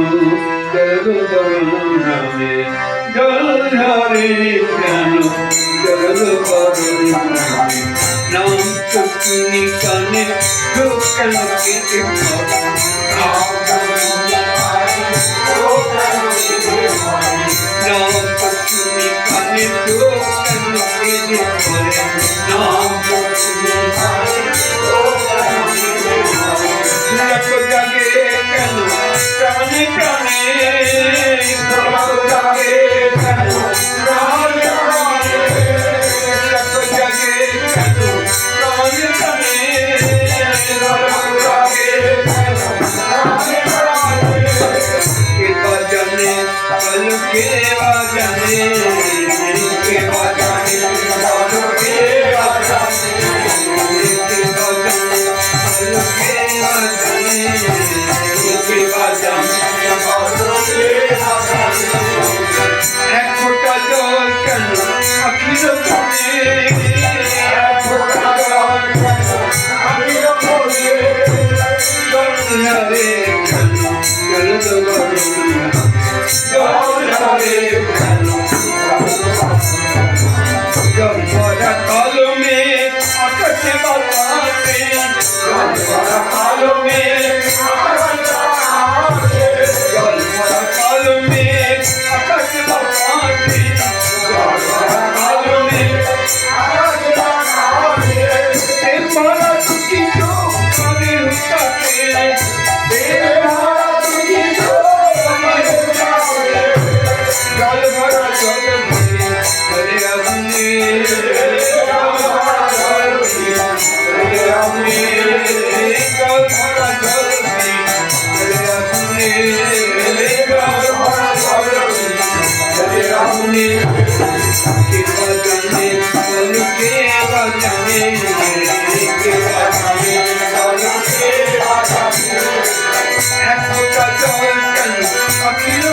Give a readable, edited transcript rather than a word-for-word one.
জল করুণ নামে জল ঝরে কেন জল করুণ নামে নাম তো শুনি কানে চোখ কেন কেটে পড়ে নাম তো শুনি কানে চোখ কেন কেটে পড়ে নাম তো শুনি কানে জাগে কেন প্রাণে প্রাণে জাগে কেন প্রাণে প্রাণে জাগে কেন প্রাণে প্রাণে জাগে কেন প্রাণে প্রাণে কে বাজানে বল কে বাজানে কে বাজানে বল কে বাজানে কে বাজানে বল কে বাজানে কে বাজানে বল কে বাজানে এক ফোঁটা জল কেন আখির কোণে এক ফোঁটা জল কেন আখির কোণে জল ঝরে কেন জল জল ঝরে কেন জল ভরা কলমে আকাশে বাতাসে জল ভরা কলমে জল ভরা কলমে আকাশে বাতাসে জল ভরা কলমে এ ভরা দুঃখী চোখ কাঁদে হুতাতে এ ভরা দুঃখী চোখ কাঁদে হুতাতে জল ভরা জল ভরে ভরে আপনি জল ভরা জল ভরে আপনি জল ভরা জল ভরে আপনি জল ভরা জল ভরে আপনি কে বাজানে বল কে বাজানে কে বাজানে বল কে বাজানে এক ফোঁটা জল কেন আখির